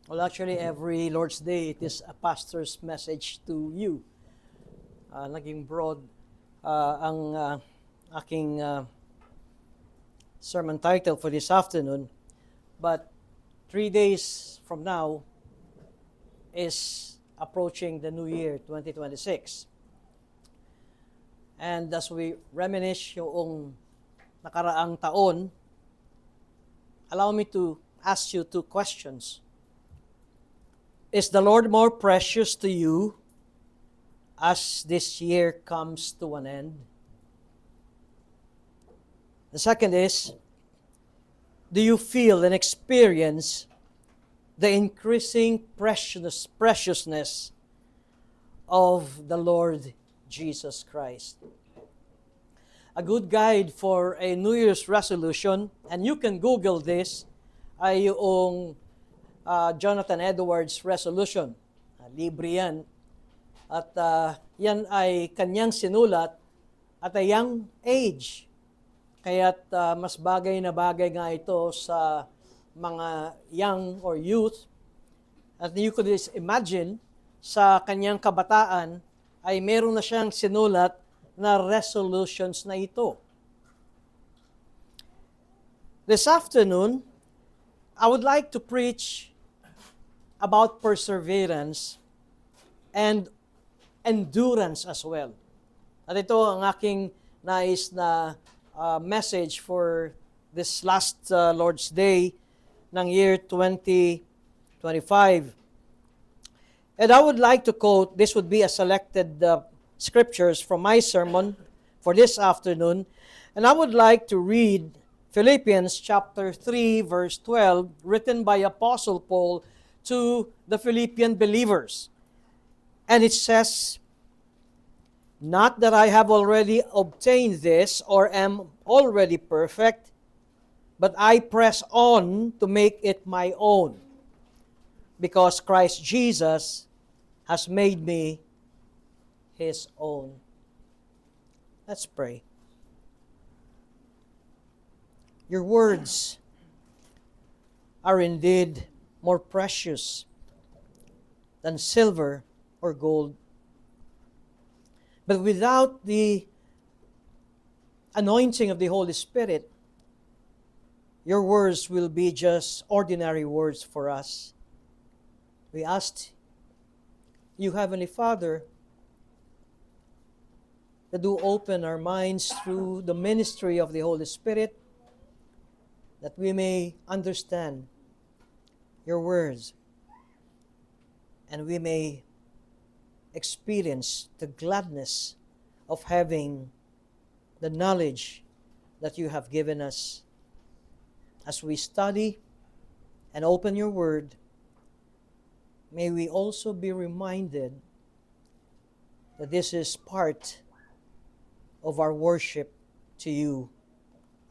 Well, actually, every Lord's Day, it is a pastor's message to you. Naging broad ang aking sermon title for this afternoon. But 3 days from now is approaching the new year, 2026. And as we reminisce yung nakaraang taon, allow me to ask you two questions. Is the Lord more precious to you as this year comes to an end? The second is, do you feel and experience the increasing preciousness of the Lord Jesus Christ? A good guide for a New Year's resolution, and you can Google this, ay yung Jonathan Edwards resolution. Libre yan. At yan ay kanyang sinulat at a young age. Kaya't mas bagay na bagay nga ito sa mga young or youth. At you could imagine, sa kanyang kabataan ay meron na siyang sinulat na resolutions na ito. This afternoon, I would like to preach about perseverance and endurance as well. At ito ang aking nais na message for this last Lord's Day ng year 2025. And I would like to quote, this would be a selected scriptures from my sermon for this afternoon, and I would like to read Philippians chapter 3 verse 12, written by Apostle Paul to the Philippian believers. And it says, "Not that I have already obtained this or am already perfect, but I press on to make it my own, because Christ Jesus has made me His own." Let's pray. Your words are indeed more precious than silver or gold. But without the anointing of the Holy Spirit, your words will be just ordinary words for us. We ask you, Heavenly Father, that do open our minds through the ministry of the Holy Spirit, that we may understand your words, and we may experience the gladness of having the knowledge that you have given us. As we study and open your word, may we also be reminded that this is part of our worship to you,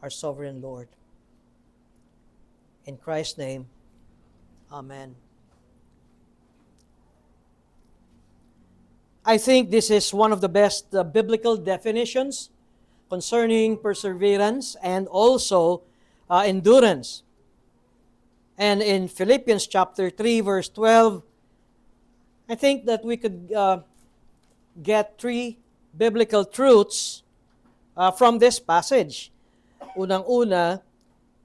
our sovereign Lord. In Christ's name, amen. I think this is one of the best biblical definitions concerning perseverance and also endurance. And in Philippians chapter 3 verse 12, I think that we could get three biblical truths from this passage. Unang-una,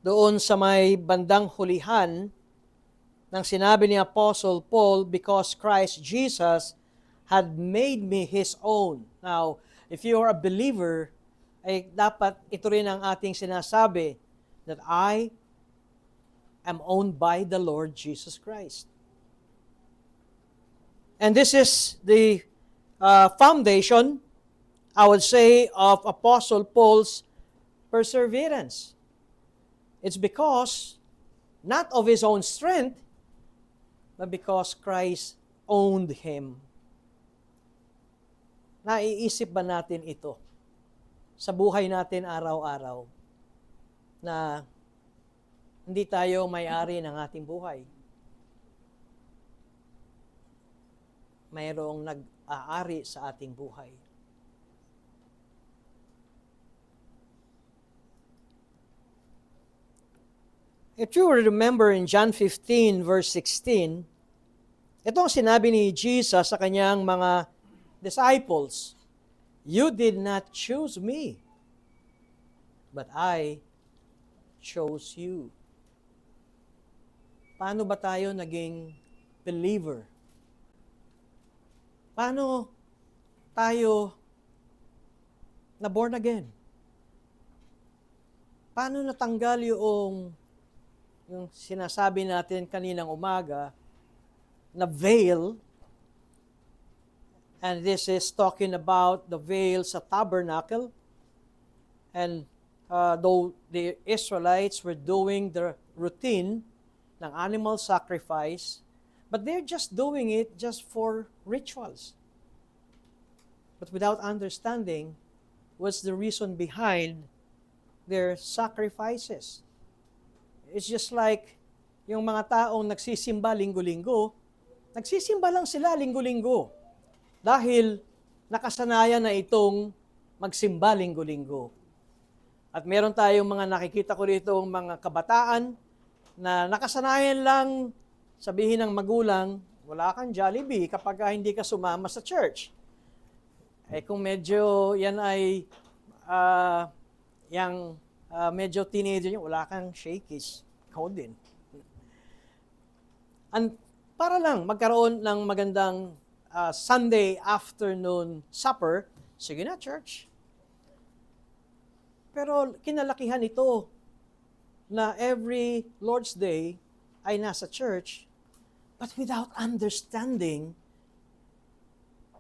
doon sa may bandang hulihan ng sinabi ni Apostle Paul, because Christ Jesus had made me His own. Now, if you are a believer, ay dapat ito rin ang ating sinasabi, that I am owned by the Lord Jesus Christ. And this is the foundation, I would say, of Apostle Paul's perseverance. It's because, not of his own strength, but because Christ owned him. Naiisip ba natin ito sa buhay natin araw-araw, na hindi tayo may-ari ng ating buhay? Mayroong nag-aari sa ating buhay. If you remember in John 15 verse 16, ito ang sinabi ni Jesus sa kanyang mga disciples, "You did not choose me, but I chose you." Paano ba tayo naging believer? Paano tayo na born again? Paano natanggal yung sinasabi natin kaninang umaga na veil, and this is talking about the veil sa tabernacle, and though the Israelites were doing the routine ng animal sacrifice, but they're just doing it just for rituals. But without understanding what's the reason behind their sacrifices. It's just like yung mga taong nagsisimba linggo-linggo, nagsisimba lang sila linggo-linggo dahil nakasanayan na itong magsimba linggo-linggo. At meron tayong mga nakikita ko rito mga kabataan na nakasanayan lang sabihin ng magulang, wala kang Jollibee kapag hindi ka sumama sa church. Eh kung medyo yan ay medyo teenager nyo, wala kang Shakey's. Ikaw din. And para lang magkaroon ng magandang Sunday afternoon supper, sige na church. Pero kinalakihan ito na every Lord's Day ay nasa church, but without understanding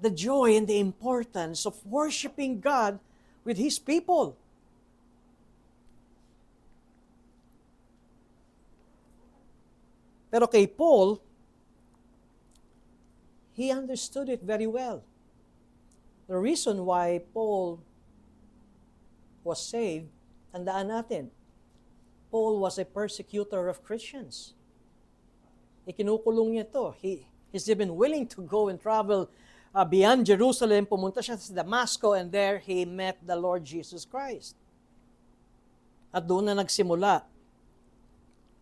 the joy and the importance of worshiping God with His people. Pero kay Paul, he understood it very well. The reason why Paul was saved, tandaan natin, Paul was a persecutor of Christians. Ikinukulong niya ito. He's even willing to go and travel beyond Jerusalem. Pumunta siya sa Damascus, and there he met the Lord Jesus Christ. At doon na nagsimula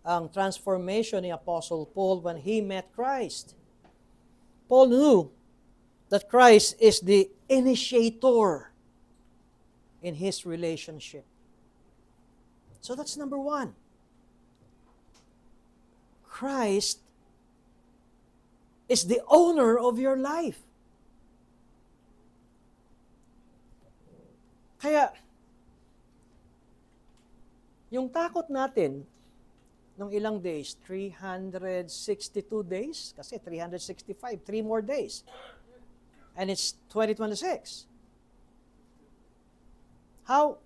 ang transformation ni Apostle Paul when he met Christ. Paul knew that Christ is the initiator in his relationship. So that's number one. Christ is the owner of your life. Kaya, yung takot natin, nung ilang days, 362 days, kasi 365, 3 more days. And it's 2026. How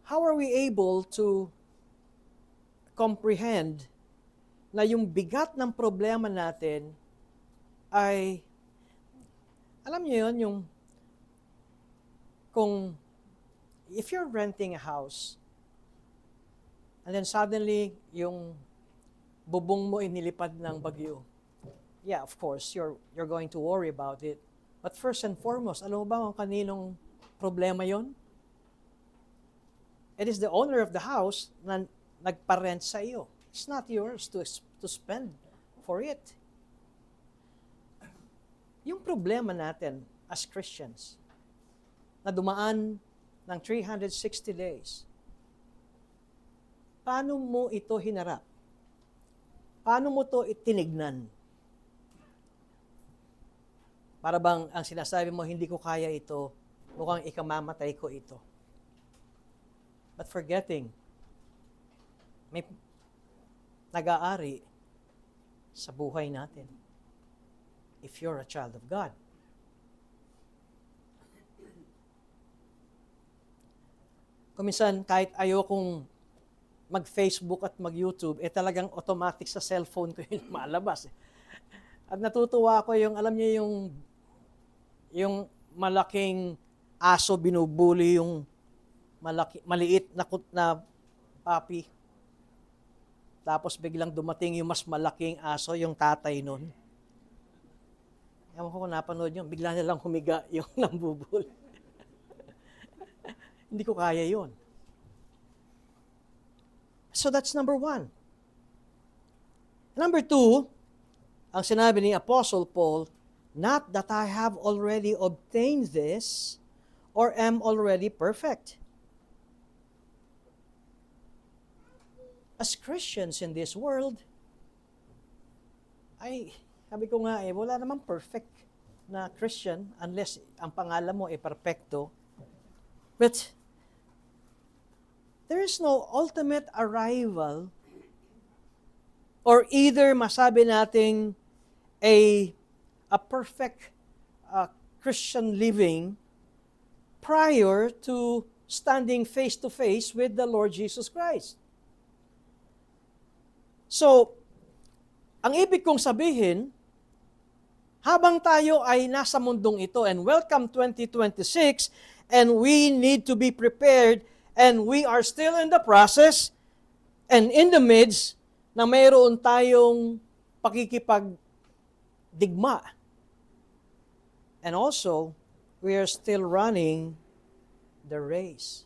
are we able to comprehend na yung bigat ng problema natin ay, alam niyo yun, yung, kung, if you're renting a house, and then suddenly, yung bubong mo inilipad ng bagyo. Yeah, of course, you're going to worry about it. But first and foremost, alam mo ba kung kaninong problema yon? It is the owner of the house na nagpa-rent sa iyo. It's not yours to spend for it. Yung problema natin as Christians, na dumaan ng 360 days, paano mo ito hinarap? Paano mo ito itinignan? Para bang ang sinasabi mo, hindi ko kaya ito, mukhang ikamamatay ko ito. But forgetting, may nag-aari sa buhay natin if you're a child of God. Kung minsan, kahit ayokong mag-Facebook at mag-YouTube, talagang automatic sa cellphone ko yung malabas. At natutuwa ako yung, alam niyo yung malaking aso binubuli yung maliit na papi. Tapos biglang dumating yung mas malaking aso, yung tatay nun. Ewan ko kung napanood yun, bigla nilang humiga yung nambubuli. Hindi ko kaya yun. So that's number one. Number two, ang sinabi ni Apostle Paul, not that I have already obtained this or am already perfect. As Christians in this world, sabi ko nga wala namang perfect na Christian unless ang pangalan mo ay perfecto. But there is no ultimate arrival or either masabi nating a perfect Christian living prior to standing face to face with the Lord Jesus Christ. So, ang ibig kong sabihin, habang tayo ay nasa mundong ito, and welcome 2026, and we need to be prepared, and we are still in the process, and in the midst, na mayroon tayong pakikipagdigma. And also, we are still running the race.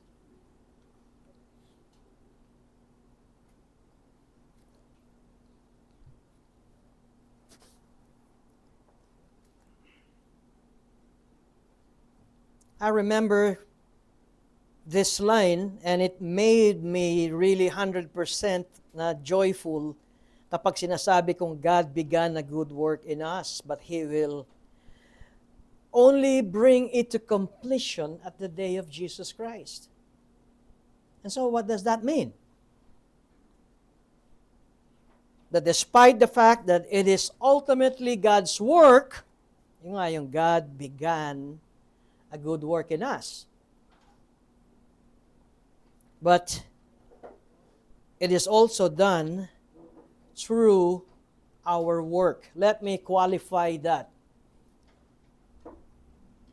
I remember this line and it made me really 100% na joyful kapag sinasabi kong God began a good work in us, but He will only bring it to completion at the day of Jesus Christ. And so what does that mean? That despite the fact that it is ultimately God's work, yung God began a good work in us. But it is also done through our work. Let me qualify that.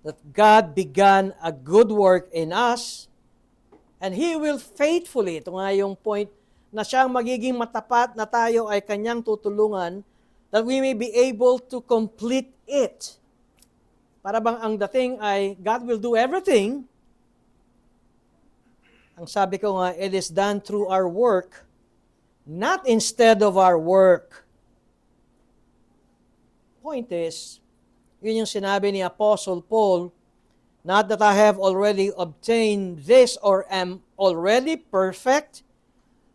That God began a good work in us, and He will faithfully, ito nga yung point, na siyang magiging matapat na tayo ay Kanyang tutulungan, that we may be able to complete it. Para bang ang dating ay, God will do everything. Ang sabi ko nga, it is done through our work, not instead of our work. Point is, yun yung sinabi ni Apostle Paul, not that I have already obtained this or am already perfect,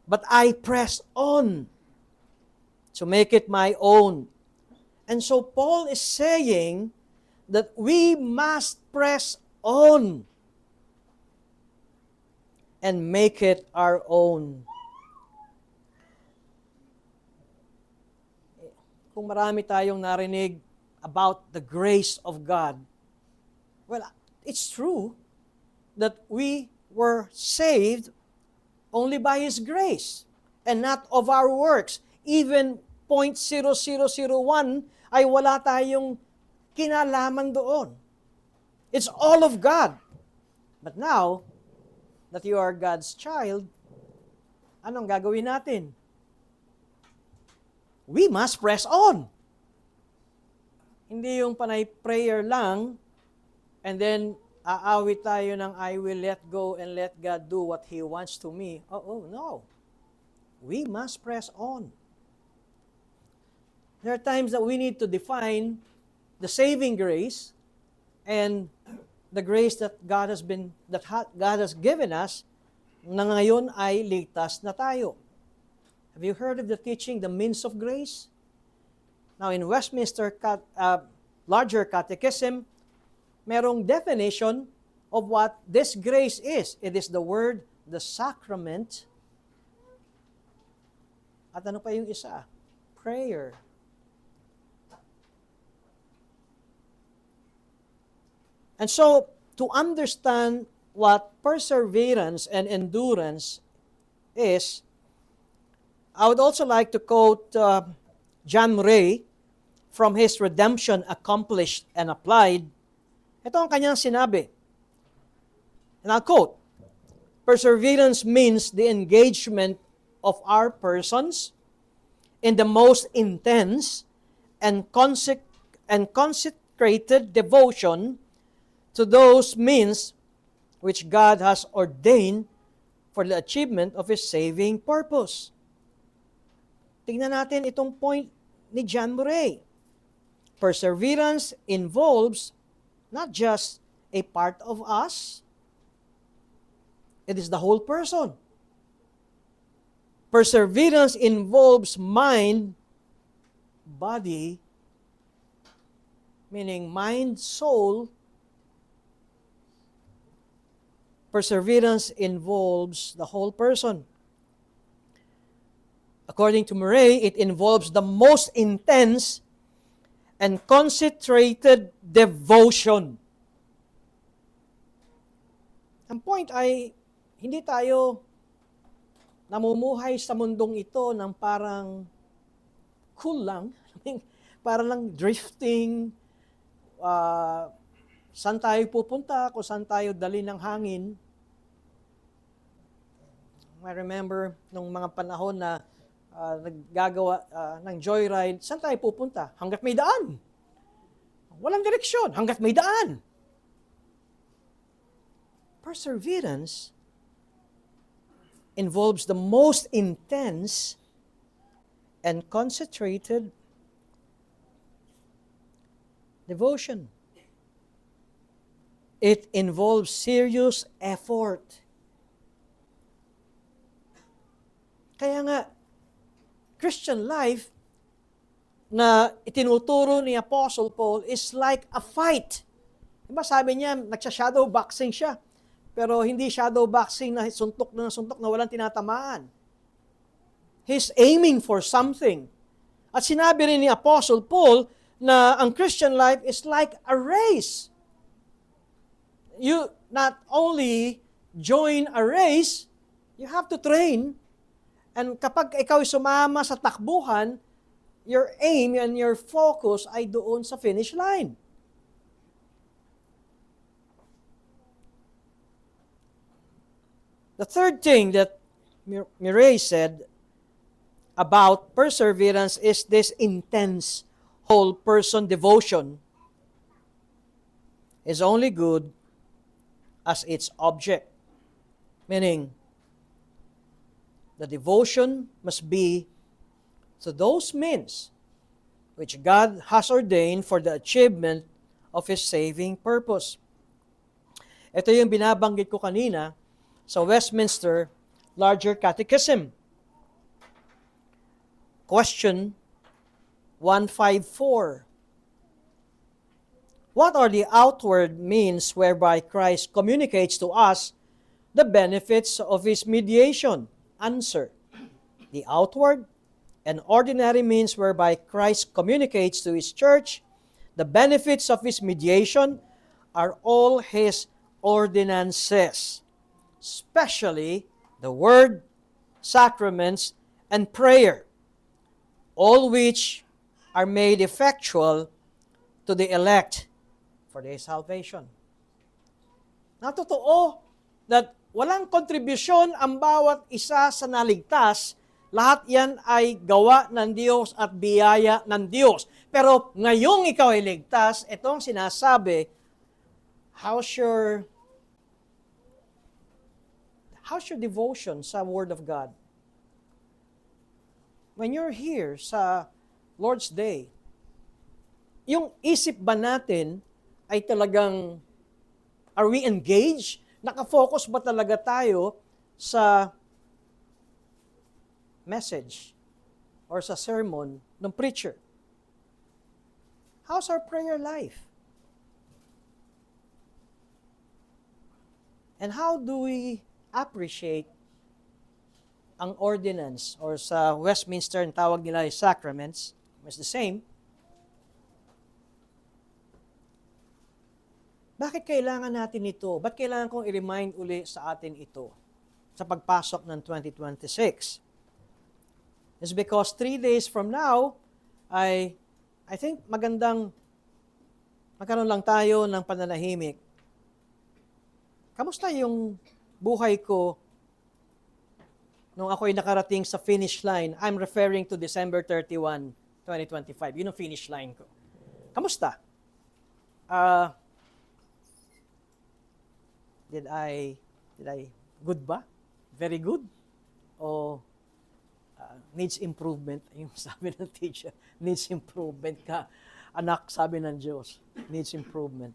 but I press on to make it my own. And so Paul is saying that we must press on and make it our own. Kung marami tayong narinig about the grace of God, well, it's true that we were saved only by His grace and not of our works. Even 0.0001 ay wala tayong kinalaman doon. It's all of God. But now that you are God's child, anong gagawin natin? We must press on. Hindi yung panay prayer lang, and then aawit tayo ng I will let go and let God do what He wants to me. Oh, no. We must press on. There are times that we need to define the saving grace and the grace that God has given us na ngayon ay ligtas na tayo. Have you heard of the teaching, the means of grace? Now in Westminster Larger Catechism, merong definition of what this grace is. It is the word, the sacrament, at ano pa yung isa? Prayer. And so, to understand what perseverance and endurance is, I would also like to quote John Murray from his Redemption Accomplished and Applied. Ito ang kanyang sinabi. And I'll quote, "Perseverance means the engagement of our persons in the most intense and consecrated devotion to those means which God has ordained for the achievement of His saving purpose. Tingnan natin itong point ni John Murray. Perseverance involves not just a part of us, it is the whole person. Perseverance involves mind, body, meaning mind, soul. Perseverance involves the whole person. According to Murray, it involves the most intense and concentrated devotion. Ang point ay, hindi tayo namumuhay sa mundong ito ng parang cool lang, parang lang drifting, saan tayo pupunta, kung saan tayo dali ng hangin. I remember nung mga panahon na naggagawa ng joyride, saan tayo pupunta? Hanggat may daan. Walang direksyon, hanggat may daan. Perseverance involves the most intense and concentrated devotion. It involves serious effort. Kaya nga, Christian life na itinuturo ni Apostle Paul is like a fight. Diba sabi niya, nagsha-shadow boxing siya. Pero hindi shadow boxing na suntok na walang tinatamaan. He's aiming for something. At sinabi rin ni Apostle Paul na ang Christian life is like a race. You not only join a race, you have to train. And kapag ikaw ay sumama sa takbuhan, your aim and your focus ay doon sa finish line. The third thing that Murray said about perseverance is this intense whole person devotion is only good as its object. Meaning, the devotion must be to those means which God has ordained for the achievement of His saving purpose. Ito yung binabanggit ko kanina sa Westminster Larger Catechism. Question 154. What are the outward means whereby Christ communicates to us the benefits of His mediation? Answer. The outward and ordinary means whereby Christ communicates to His church the benefits of His mediation are all His ordinances, especially the Word, sacraments, and prayer, all which are made effectual to the elect for their salvation. Natotoo that walang kontribusyon ang bawat isa sa naligtas, lahat yan ay gawa ng Diyos at biyaya ng Diyos. Pero ngayong ikaw ay ligtas, itong sinasabi, how's your devotion sa Word of God? When you're here sa Lord's Day, yung isip ba natin ay talagang, are we engaged? Nakafocus ba talaga tayo sa message or sa sermon ng preacher? How's our prayer life? And how do we appreciate ang ordinance or sa Westminster ang tawag nila ay sacraments? It's the same. Bakit kailangan natin ito? Ba't kailangan kong i-remind uli sa atin ito sa pagpasok ng 2026? It's because 3 days from now, I think magandang magkaroon lang tayo ng pananahimik. Kamusta yung buhay ko nung ako'y nakarating sa finish line? I'm referring to December 31, 2025. Yun ang finish line ko. Kamusta? Did I good ba? very good o needs improvement? Yung sabi ng teacher, needs improvement ka. Anak, sabi ng Diyos, needs improvement.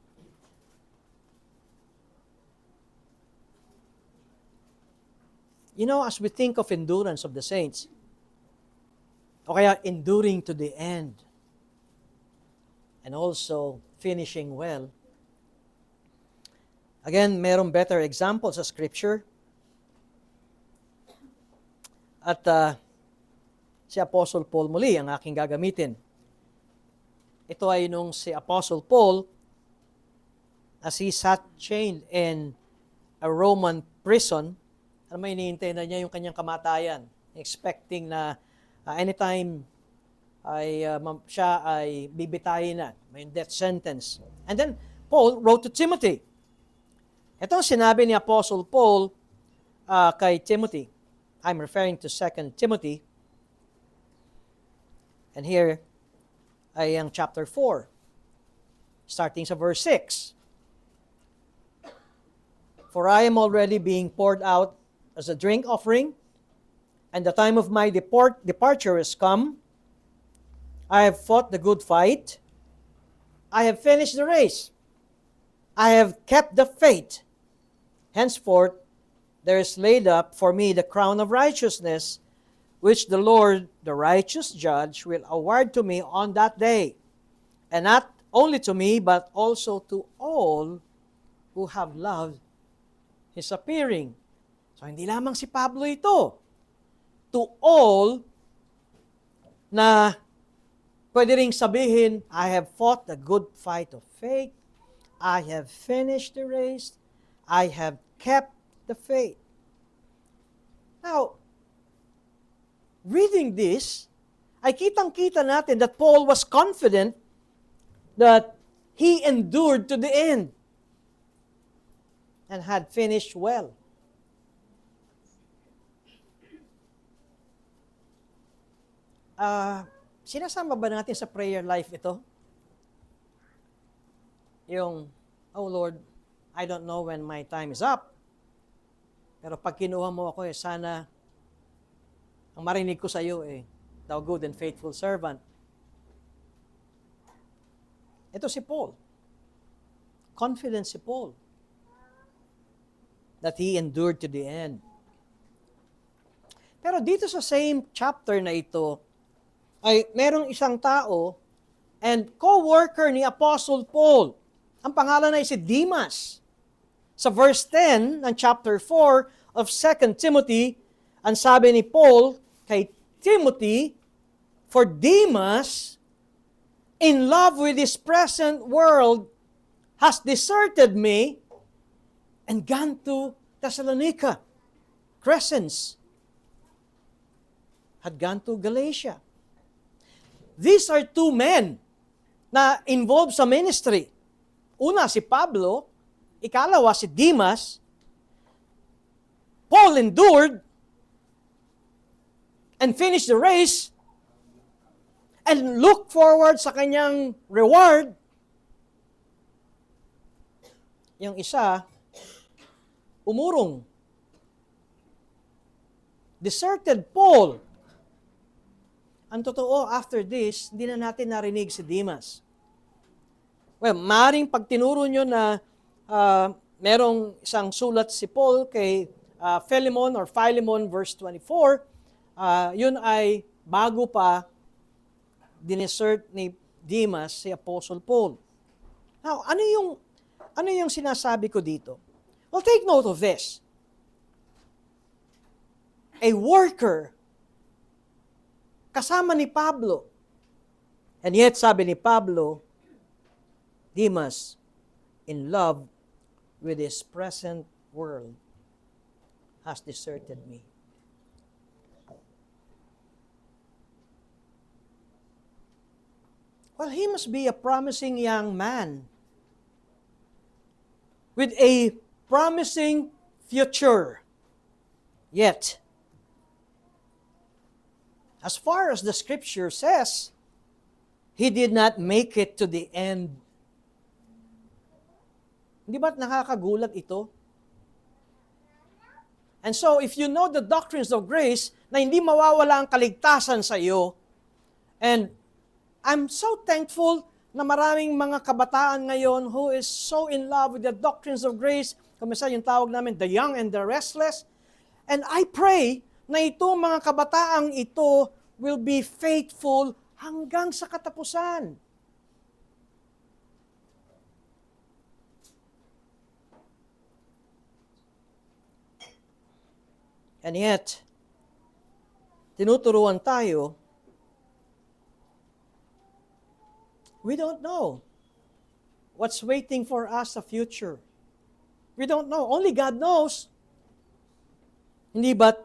You know, as we think of endurance of the saints, o kaya enduring to the end, and also finishing well, again, merong better examples sa Scripture. At si Apostle Paul muli ang aking gagamitin. Ito ay nung si Apostle Paul, as he sat chained in a Roman prison, alam mo, iniintay na niya yung kanyang kamatayan, expecting na anytime siya ay bibitayin na, may death sentence. And then, Paul wrote to Timothy. Ito ang sinabi ni Apostle Paul kay Timothy. I'm referring to 2 Timothy. And here ay ang chapter 4, starting sa verse 6. For I am already being poured out as a drink offering, and the time of my departure is come. I have fought the good fight. I have finished the race. I have kept the faith. Henceforth, there is laid up for me the crown of righteousness, which the Lord, the righteous judge, will award to me on that day. And not only to me, but also to all who have loved His appearing. So, hindi lamang si Pablo ito. To all na pwede ring sabihin, I have fought the good fight of faith. I have finished the race. I have kept the faith. Now, reading this, ay kitang-kita natin that Paul was confident that he endured to the end and had finished well. Sinasama ba natin sa prayer life ito? Yung, oh Lord, I don't know when my time is up. Pero pag kinuha mo ako, sana ang marinig ko sa iyo, thou good and faithful servant. Ito si Paul. Confident si Paul that he endured to the end. Pero dito sa same chapter na ito, ay merong isang tao and co-worker ni Apostle Paul. Ang pangalan ay si Demas. Sa verse 10 ng chapter 4 of 2 Timothy, ang sabi ni Paul kay Timothy, for Demas, in love with this present world, has deserted me and gone to Thessalonica. Crescens had gone to Galatia. These are two men na involved sa ministry. Una si Pablo, ikalawa si Demas. Paul endured and finished the race and looked forward sa kanyang reward. Yung isa, umurong. Deserted Paul. Ang totoo, after this, hindi na natin narinig si Demas. Well, maring pag tinuro nyo na merong isang sulat si Paul kay Philemon or Philemon verse 24, yun ay bago pa dinesert ni Demas si Apostle Paul. Now, ano yung sinasabi ko dito? Well, take note of this. A worker kasama ni Pablo. And yet, sabi ni Pablo, Demas, in love with this present world, has deserted me. Well, he must be a promising young man with a promising future. Yet, as far as the scripture says, he did not make it to the end. Hindi ba't nakakagulat ito? And so, if you know the doctrines of grace, na hindi mawawala ang kaligtasan sa iyo, and I'm so thankful na maraming mga kabataan ngayon who is so in love with the doctrines of grace, kumisa yung tawag namin, the young and the restless. And I pray na itong mga kabataang ito will be faithful hanggang sa katapusan. And yet, tinuturuan tayo, we don't know what's waiting for us sa future. We don't know. Only God knows. Hindi ba't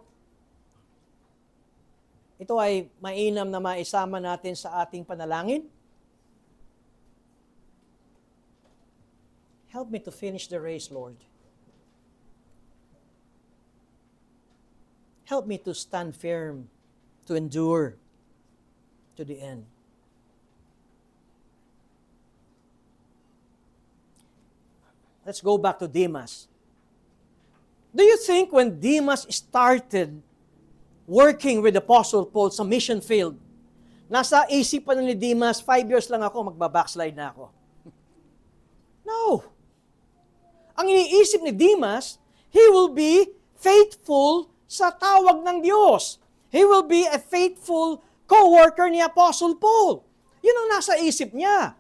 ito ay mainam na maisama natin sa ating panalangin? Help me to finish the race, Lord. Help me to stand firm, to endure to the end. Let's go back to Demas. Do you think when Demas started working with Apostle Paul sa mission field, nasa isipan ni Demas, 5 years lang ako, magbabackslide na ako? No. Ang iniisip ni Demas, he will be faithful sa tawag ng Diyos. He will be a faithful co-worker ni Apostle Paul. Yun ang nasa isip niya.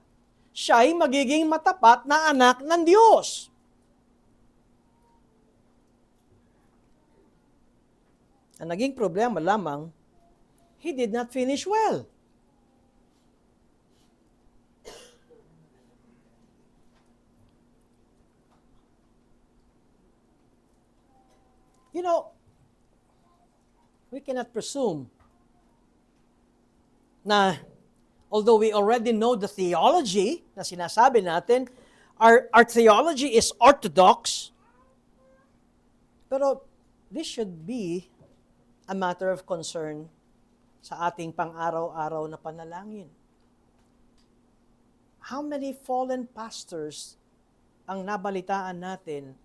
Siya'y magiging matapat na anak ng Diyos. Ang naging problema lamang, he did not finish well. You know, we cannot presume na although we already know the theology na sinasabi natin, our theology is orthodox, pero this should be a matter of concern sa ating pang-araw-araw na panalangin. How many fallen pastors ang nabalitaan natin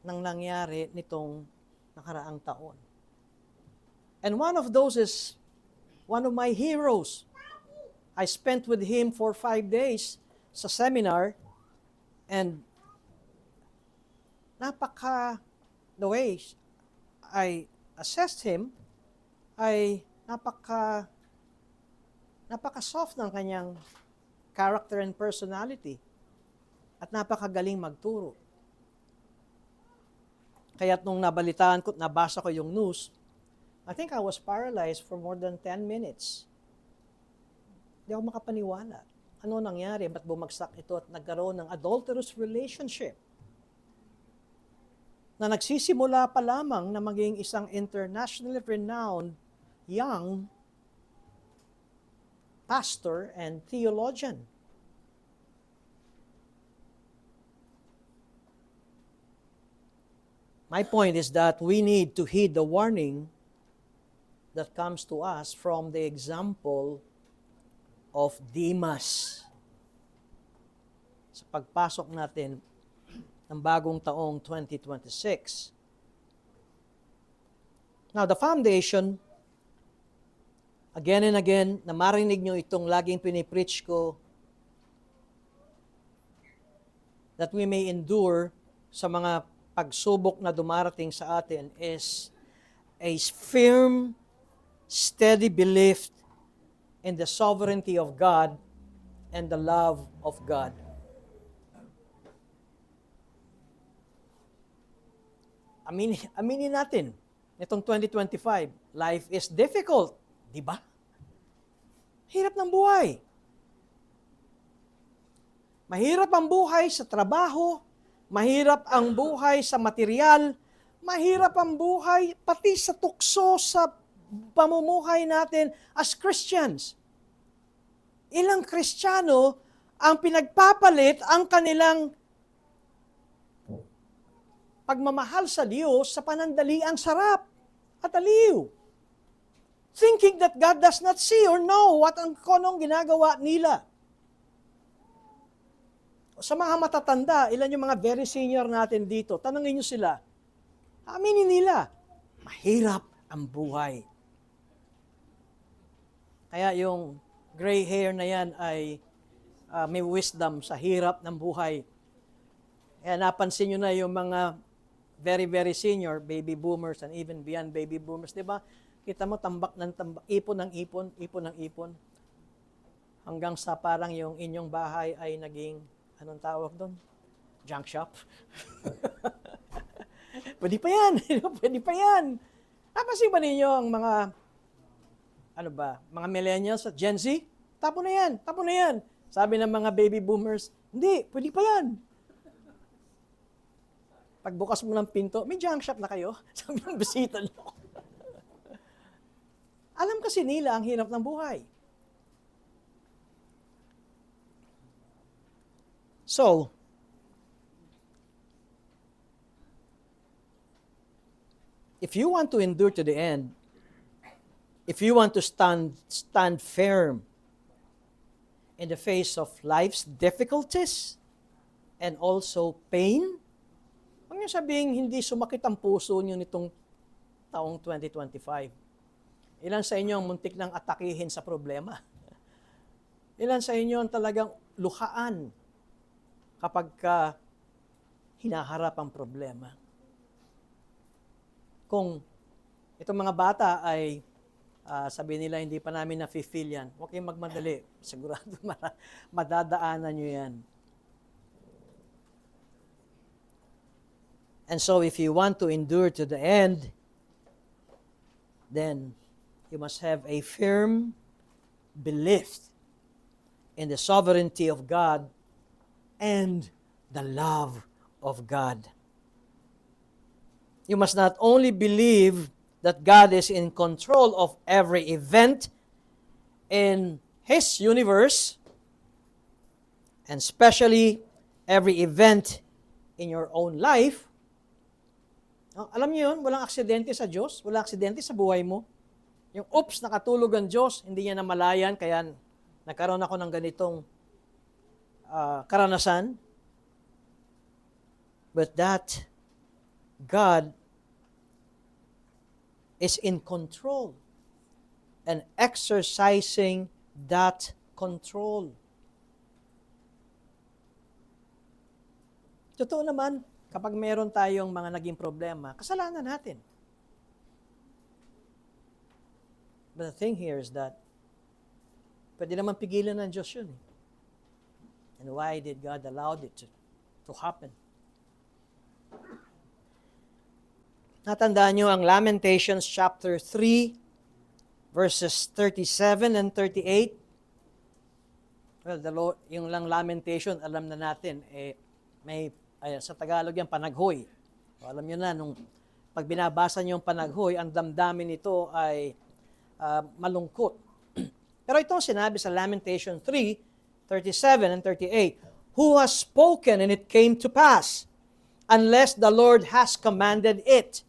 nang nangyari nitong nakaraang taon? And one of those is one of my heroes. I spent with him for 5 days sa seminar, and the way I assessed him, ay napaka-soft ng kanyang character and personality, at napakagaling magturo. Kaya't nung nabalitaan ko, nabasa ko yung news, I think I was paralyzed for more than 10 minutes. Hindi ako makapaniwala. Ano nangyari? Ba't bumagsak ito at nagkaroon ng adulterous relationship? Na nagsisimula pa lamang na maging isang internationally renowned young pastor and theologian. My point is that we need to heed the warning that comes to us from the example of Demas. Sa pagpasok natin ng bagong taong 2026. Now, the foundation, again and again, na marinig nyo itong laging pinipreach ko, that we may endure sa mga pagsubok na dumarating sa atin, is a firm, steady belief in the sovereignty of God and the love of God. Aminin natin, itong 2025, life is difficult, di ba? Hirap ng buhay. Mahirap ang buhay sa trabaho, mahirap ang buhay sa material, mahirap ang buhay pati sa tukso sa pamumuhay natin as Christians. Ilang Kristiyano ang pinagpapalit ang kanilang pagmamahal sa Diyos sa panandaliang sarap at aliw. Thinking that God does not see or know what ang konong ginagawa nila. Sa mga matatanda, ilan yung mga very senior natin dito, tanongin nyo sila, Aminin nila, mahirap ang buhay. Kaya yung gray hair na yan ay may wisdom sa hirap ng buhay. Kaya napansin nyo na yung mga very, very senior, baby boomers and even beyond baby boomers, di ba? Kita mo, tambak ng tambak, ipon ng ipon, ipon ng ipon. Hanggang sa parang yung inyong bahay ay naging, anong tawag doon? Junk shop. Pwede pa yan. Pwede pa yan. Napansin ba ninyo ang mga, mga millennials at Gen Z? Tapo na yan, tapo na yan. Sabi ng mga baby boomers, hindi, pwede pa yan. Pagbukas mo ng pinto, may junk shop na kayo. Sabi ng bisita nyo. Alam kasi nila ang hirap ng buhay. So, if you want to endure to the end, if you want to stand firm in the face of life's difficulties and also pain, huwag niyo sabihing hindi sumakit ang puso niyo nitong taong 2025. Ilan sa inyo ang muntik nang atakihin sa problema? Ilan sa inyo ang talagang luhaan kapag hinaharap ang problema? Kung itong mga bata ay sabi nila hindi pa namin na-feel yan, huwag kayong magmadali. Sigurado madadaanan nyo yan. And so if you want to endure to the end, then you must have a firm belief in the sovereignty of God and the love of God. You must not only believe that God is in control of every event in His universe, and especially every event in your own life. Alam niyo yun, walang aksidente sa Diyos, walang aksidente sa buhay mo. Yung oops, nakatulog ang Diyos, hindi niya namalayan, kaya nagkaroon ako ng ganitong karanasan. But that God is in control and exercising that control. Totoo naman, kapag meron tayong mga naging problema, kasalanan natin. But the thing here is that pwede naman pigilan ng Diyos yun. And why did God allow it to happen? Natandaan nyo ang Lamentations chapter 3, verses 37 and 38. Well, yung lang Lamentation, alam na natin, sa Tagalog yan, panaghoy. So, alam nyo na, nung pag binabasa nyo yung panaghoy, ang damdamin nito ay malungkot. Pero ito sinabi sa Lamentation 3, 37 and 38, Who has spoken and it came to pass, unless the Lord has commanded it?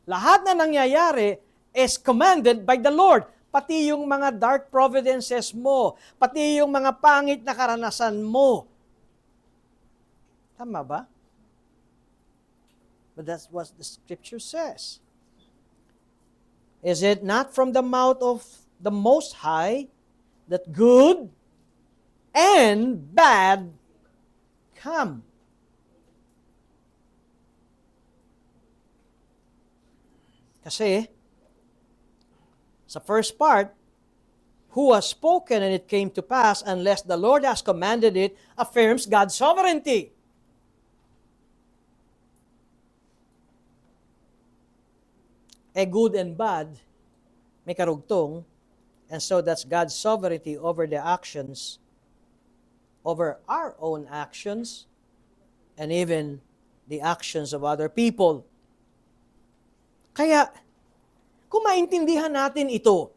Lahat na nangyayari is commanded by the Lord. Pati yung mga dark providences mo, pati yung mga pangit na karanasan mo. Tama ba? But that's what the Scripture says. Is it not from the mouth of the Most High that good and bad come? Kasi, sa first part, who has spoken and it came to pass unless the Lord has commanded it, affirms God's sovereignty. Good and bad, may karugtong, and so that's God's sovereignty over the actions, over our own actions, and even the actions of other people. Kaya, kung maintindihan natin ito,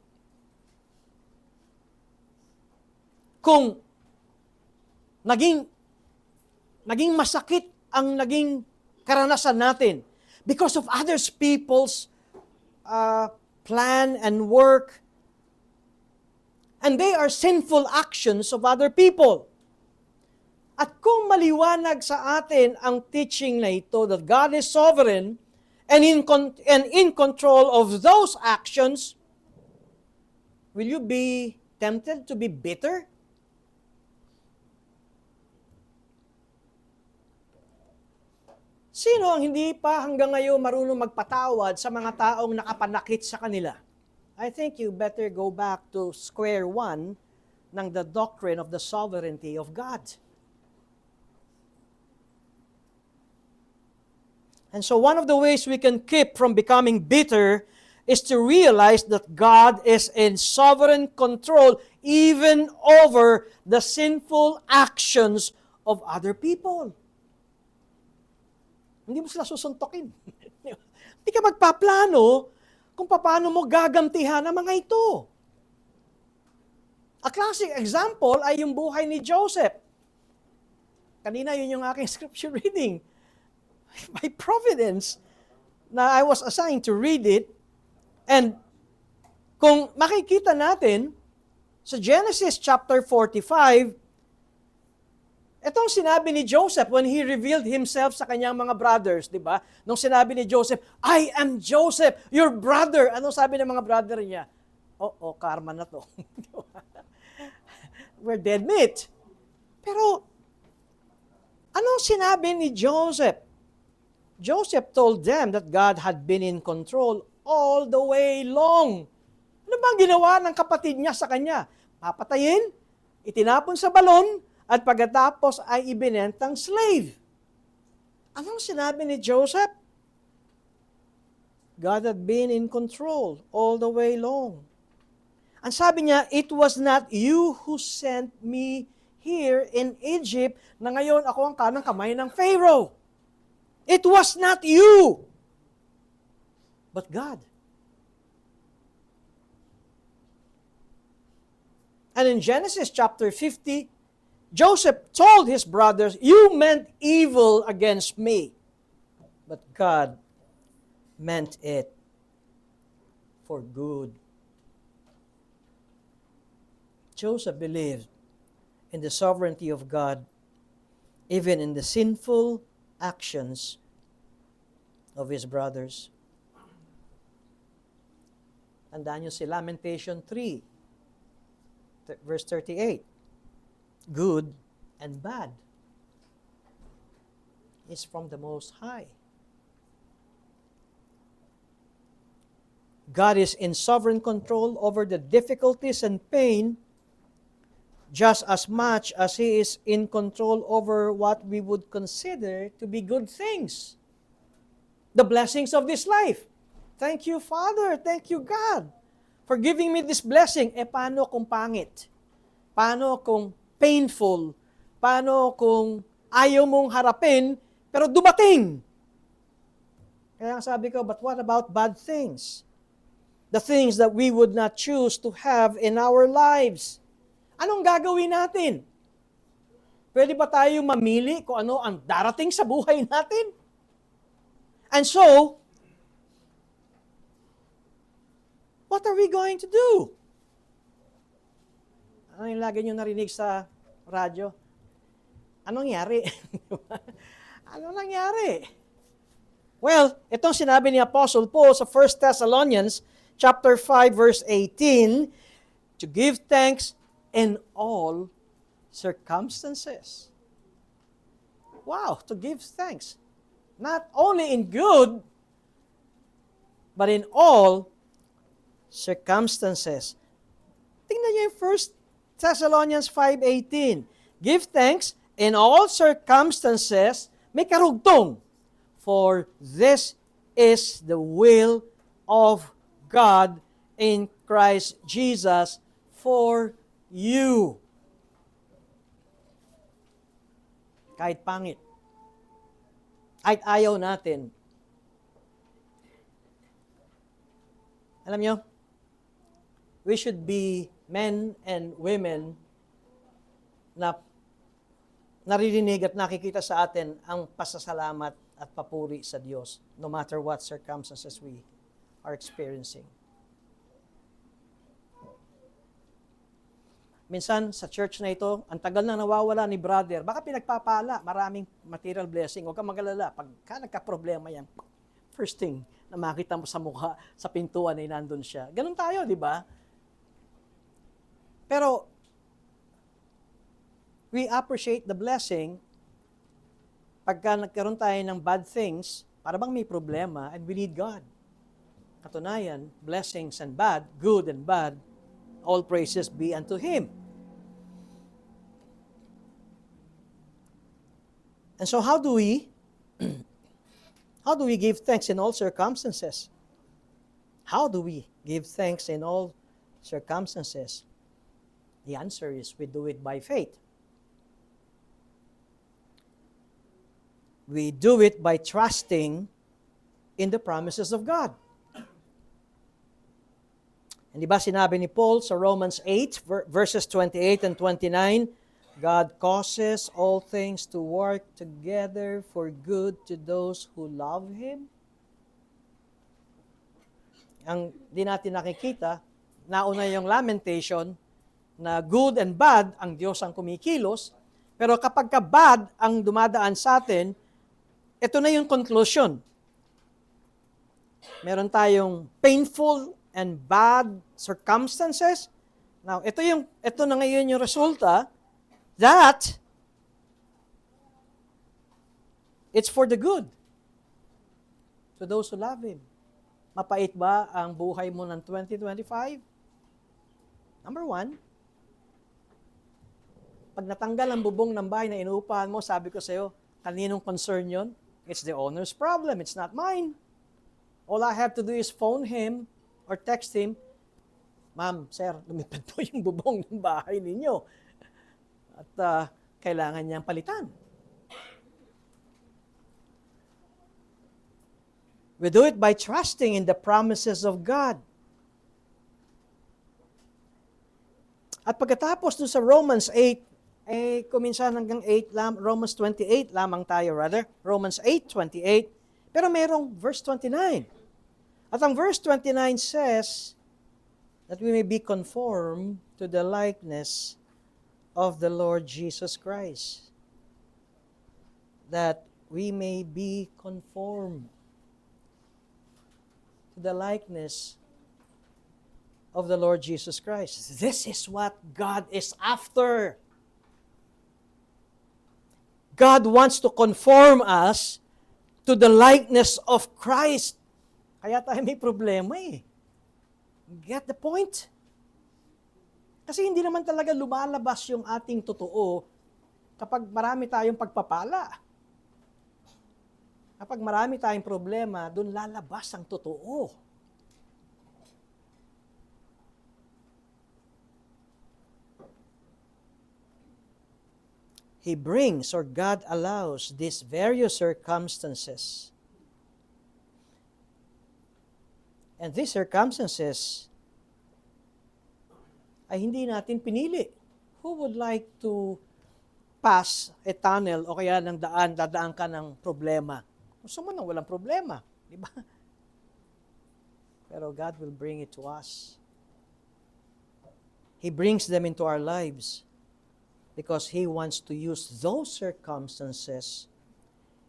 kung naging masakit ang naging karanasan natin because of others people's plan and work, and they are sinful actions of other people. At kung maliwanag sa atin ang teaching na ito that God is sovereign and in control of those actions, will you be tempted to be bitter? Sino ang hindi pa hanggang ngayon marunong magpatawad sa mga taong nakapanakit sa kanila? I think you better go back to square one ng the doctrine of the sovereignty of God. And so one of the ways we can keep from becoming bitter is to realize that God is in sovereign control even over the sinful actions of other people. Hindi mo sila susuntokin. Hindi ka magpaplano kung paano mo gagantihan ang mga ito. A classic example ay yung buhay ni Joseph. Kanina yun yung aking scripture reading. By providence, na I was assigned to read it. And kung makikita natin, sa Genesis chapter 45, itong sinabi ni Joseph when he revealed himself sa kanyang mga brothers, di ba? Nung sinabi ni Joseph, I am Joseph, your brother. Anong sabi ng mga brother niya? Oh, karma na to. We're dead meat. Pero, anong sinabi ni Joseph? Joseph told them that God had been in control all the way long. Ano bang ginawa ng kapatid niya sa kanya? Papatayin, itinapon sa balon, at pagkatapos ay ibinentang slave. Anong sinabi ni Joseph? God had been in control all the way long. Ang sabi niya, it was not you who sent me here in Egypt na ngayon ako ang kanang kamay ng Pharaoh. It was not you, but God. And in Genesis chapter 50, Joseph told his brothers, you meant evil against me, but God meant it for good. Joseph believed in the sovereignty of God, even in the sinful actions of his brothers. Tandaan nyo si Lamentation 3, verse 38. Good and bad is from the Most High. God is in sovereign control over the difficulties and pain just as much as He is in control over what we would consider to be good things. The blessings of this life. Thank you, Father. Thank you, God, for giving me this blessing. Paano kung pangit? Paano kung painful? Paano kung ayaw mong harapin, pero dumating? Kaya sabi ko, but what about bad things? The things that we would not choose to have in our lives. Anong gagawin natin? Pwede ba tayong mamili kung ano ang darating sa buhay natin? And so, what are we going to do? Ano yung lagi nyo narinig sa radyo? Anong nangyari? Anong nangyari? Well, itong sinabi ni Apostle Paul sa 1 Thessalonians chapter 5 verse 18, to give thanks in all circumstances. Wow, to give thanks. Not only in good, but in all circumstances. Tingnan niyo yung 1 Thessalonians 5:18. Give thanks in all circumstances, may karugtong, for this is the will of God in Christ Jesus for you. Kahit pangit, kahit ayaw natin. Alam nyo, we should be men and women na naririnig at nakikita sa atin ang pasasalamat at papuri sa Diyos, no matter what circumstances we are experiencing. Minsan, sa church na ito, ang tagal na nawawala ni brother, baka pinagpapala, maraming material blessing. Huwag kang mag-alala. Pagka nagka-problema yan, First thing na makita mo sa mukha, sa pintuan ay nandun siya. Ganun tayo, di ba? Pero, we appreciate the blessing pagka nagkaroon tayo ng bad things, para bang may problema, and we need God. Katunayan, blessings and bad, good and bad, all praises be unto Him. And so how do we give thanks in all circumstances? How do we give thanks in all circumstances? The answer is we do it by faith. We do it by trusting in the promises of God. And di ba sinabi ni Paul sa Romans 8, verses 28 and 29, God causes all things to work together for good to those who love Him. Ang di natin nakikita, nauna yung lamentation na good and bad, ang Diyos ang kumikilos, pero kapag ka bad ang dumadaan sa atin, ito na yung conclusion. Meron tayong painful and bad circumstances. Now, ito na ngayon yung resulta that it's for the good to those who love Him. Mapait ba ang buhay mo ng 2025? Number one, pag natanggal ang bubong ng bahay na inuupahan mo, sabi ko sa'yo, kaninong concern yon? It's the owner's problem. It's not mine. All I have to do is phone him or text him, Ma'am, sir, lumipad po yung bubong ng bahay ninyo. At kailangan niyang palitan. We do it by trusting in the promises of God. At pagkatapos dun sa Romans 8, kuminsan hanggang 8 Romans 28 lamang tayo rather. Romans 8:28. Pero merong verse 29. At ang verse 29 says that we may be conformed to the likeness of the Lord Jesus Christ. That we may be conformed to the likeness of the Lord Jesus Christ. This is what God is after. God wants to conform us to the likeness of Christ. Kaya tayo may problema eh. Get the point? Kasi hindi naman talaga lumalabas yung ating totoo kapag marami tayong pagpapala. Kapag marami tayong problema, doon lalabas ang totoo. He brings or God allows these various circumstances. And these circumstances ay hindi natin pinili. Who would like to pass a tunnel o kaya ng dadaan ka ng problema? Gusto mo nang walang problema, di ba? Pero God will bring it to us. He brings them into our lives because He wants to use those circumstances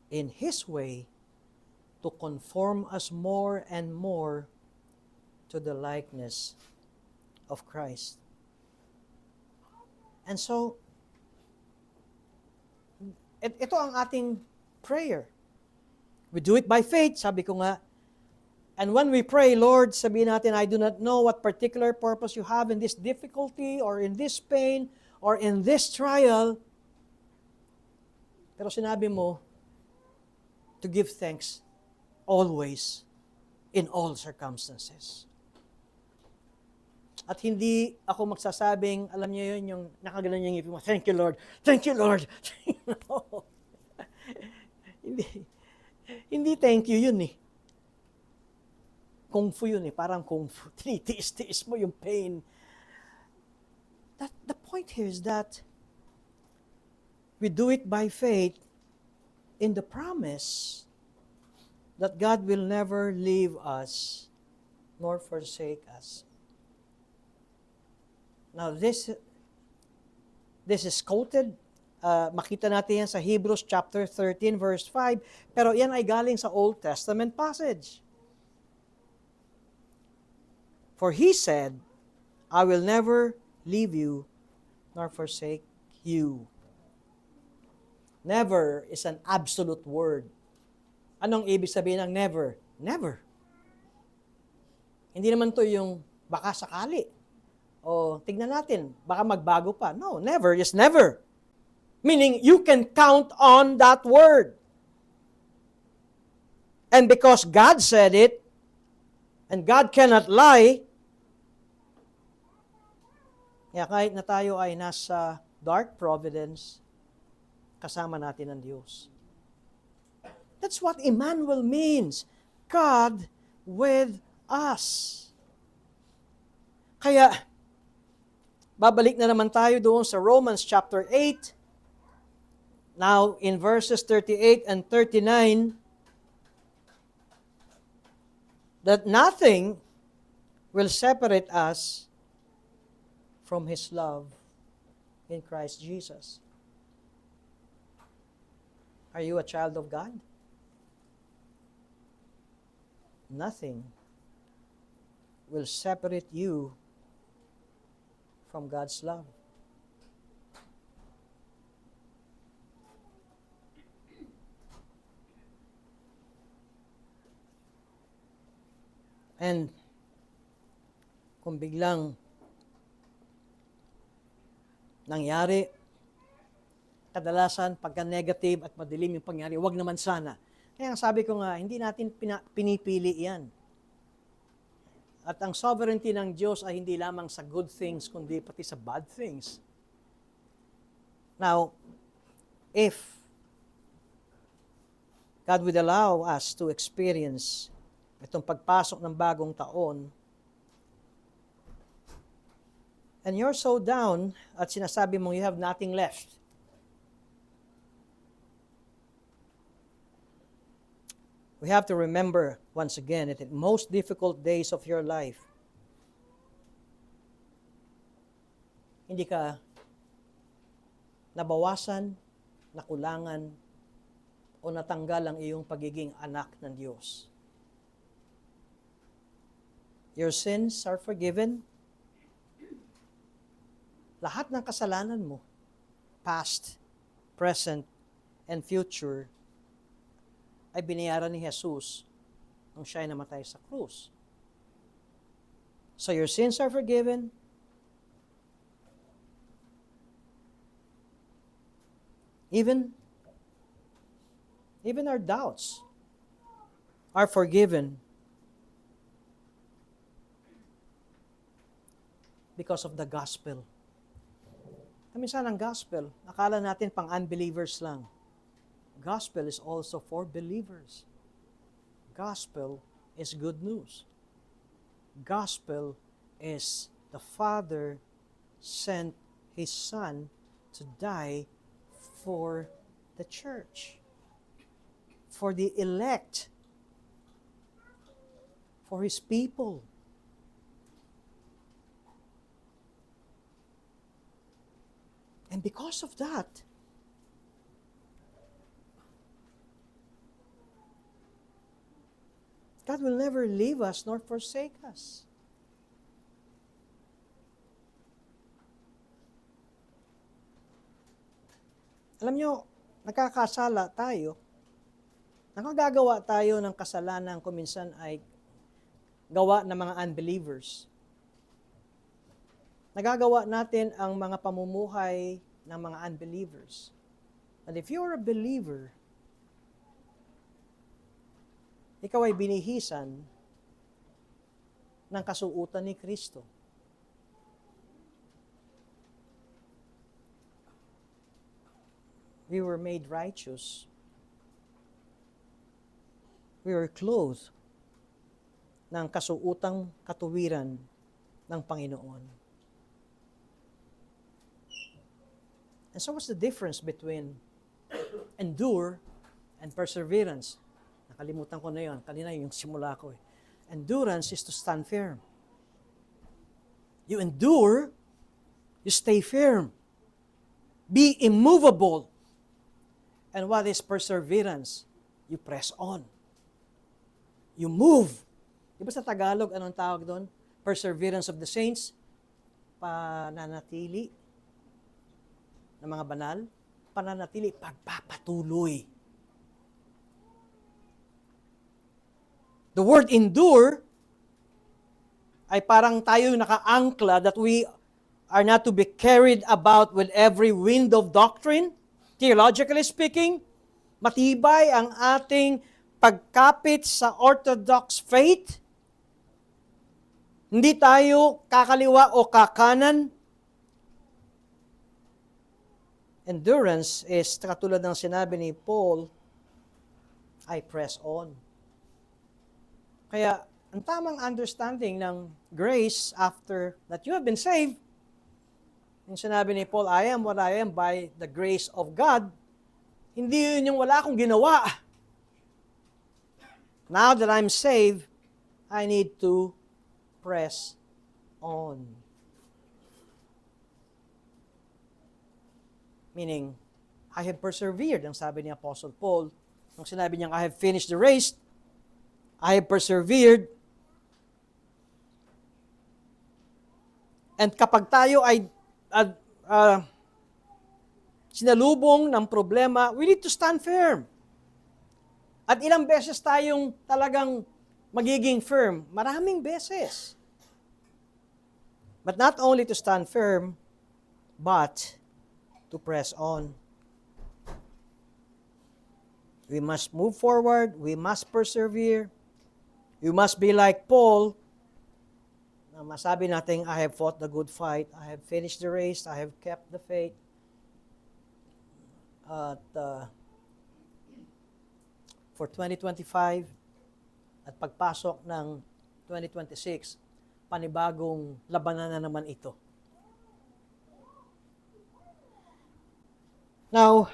in His way to conform us more and more to the likeness of Christ. And so, ito ang ating prayer. We do it by faith, sabi ko nga. And when we pray, Lord, sabihin natin, I do not know what particular purpose you have in this difficulty or in this pain or in this trial. Pero sinabi mo, to give thanks always in all circumstances. At hindi ako magsasabing, alam niyo yun, yung nakagalan yung ngipin mo, thank you, Lord. Thank you, Lord. No. Hindi thank you yun eh. Kung fu yun eh, parang kung fu. Tinitiis-tiis mo yung pain. The point here is that we do it by faith in the promise that God will never leave us nor forsake us. Now this is quoted Makita natin yan sa Hebrews chapter 13 verse 5, pero yan ay galing sa Old Testament passage. For He said, I will never leave you nor forsake you. Never is an absolute word. Anong ibig sabihin ng never? Never. Hindi naman to yung baka sakali. O tignan natin, baka magbago pa. No, never is never. Meaning, you can count on that word. And because God said it, and God cannot lie, kaya kahit na tayo ay nasa dark providence, kasama natin ang Diyos. That's what Emmanuel means. God with us. Kaya, babalik na naman tayo doon sa Romans chapter 8. Now, in verses 38 and 39, that nothing will separate us from His love in Christ Jesus. Are you a child of God? Nothing will separate you from God's love. And kung biglang nangyari, kadalasan pagka negative at madilim yung pangyari, wag naman sana. Kaya sabi ko nga, hindi natin pinipili yan. At ang sovereignty ng Diyos ay hindi lamang sa good things, kundi pati sa bad things. Now, if God would allow us to experience itong pagpasok ng bagong taon, and you're so down at sinasabi mong you have nothing left, we have to remember once again that in most difficult days of your life, hindi ka nabawasan, nakulangan, o natanggal ang iyong pagiging anak ng Diyos. Your sins are forgiven. Lahat ng kasalanan mo, past, present, and future, ay binayaran ni Jesus nung siya ay namatay sa krus. So your sins are forgiven. Even our doubts are forgiven because of the gospel. Minsan ang gospel, akala natin pang unbelievers lang. Gospel is also for believers. Gospel is good news. Gospel is the Father sent His Son to die for the church, for the elect, for His people. And because of that, God will never leave us nor forsake us. Alam nyo, nakakasala tayo. Nakagagawa tayo ng kasalanan kung minsan ay gawa ng mga unbelievers. Nagagawa natin ang mga pamumuhay ng mga unbelievers. And if you're a believer, ikaw ay binihisan ng kasuutan ni Kristo. We were made righteous. We were clothed ng kasuutang katuwiran ng Panginoon. And so what's the difference between endure and perseverance? Nakalimutan ko na yun. Kanina yung simula ko. Endurance is to stand firm. You endure, you stay firm. Be immovable. And what is perseverance? You press on. You move. Di ba sa Tagalog, anong tawag doon? Perseverance of the saints? Pananatili ng mga banal? Pananatili, pagpapatuloy. The word endure ay parang tayo nakaangkla that we are not to be carried about with every wind of doctrine. Theologically speaking, matibay ang ating pagkapit sa orthodox faith. Hindi tayo kakaliwa o kakanan. Endurance is, katulad ng sinabi ni Paul, I press on. Kaya, ang tamang understanding ng grace after that you have been saved, yung sinabi ni Paul, I am what I am by the grace of God, hindi yun yung wala akong ginawa. Now that I'm saved, I need to press on. Meaning, I have persevered, ang sabi ni Apostle Paul. Nung sinabi niya, I have finished the race, I have persevered. And kapag tayo ay sinalubong ng problema, we need to stand firm. At ilang beses tayong talagang magiging firm? Maraming beses. But not only to stand firm, but to press on. We must move forward. We must persevere. You must be like Paul, na masabi natin, I have fought the good fight, I have finished the race, I have kept the faith. At for 2025, at pagpasok ng 2026, panibagong labanan na naman ito. Now,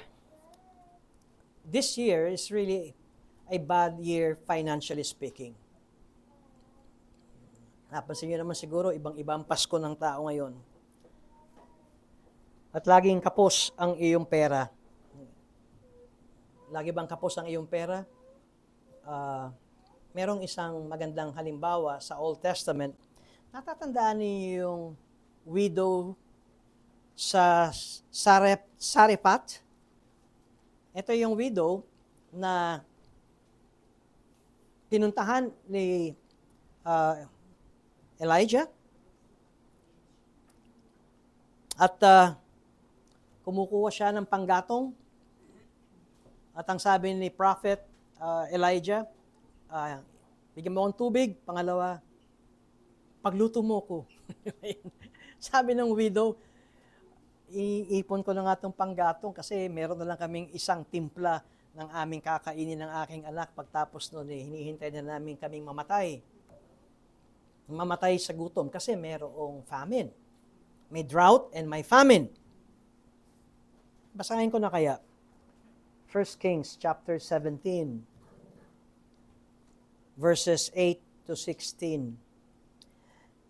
this year is really a bad year financially speaking. Napansin niyo naman siguro, ibang-iba ang Pasko ng tao ngayon. At laging kapos ang iyong pera. Lagi bang kapos ang iyong pera? Merong isang magandang halimbawa sa Old Testament. Natatandaan niyo yung widow sa Sarephat? Ito yung widow na pinuntahan ni Elijah at kumukuha siya ng panggatong at ang sabi ni Prophet Elijah, bigyan mo akong tubig. Pangalawa, pagluto mo ko. Sabi ng widow, iipon ko na nga itong panggatong kasi meron na lang kaming isang timpla ng aming kakainin ng aking anak. Pagtapos nun, hinihintay na namin kaming mamatay. Mamatay sa gutom kasi merong famine. May drought and may famine. Basahin ko na kaya. 1 Kings chapter 17, verses 8 to 16.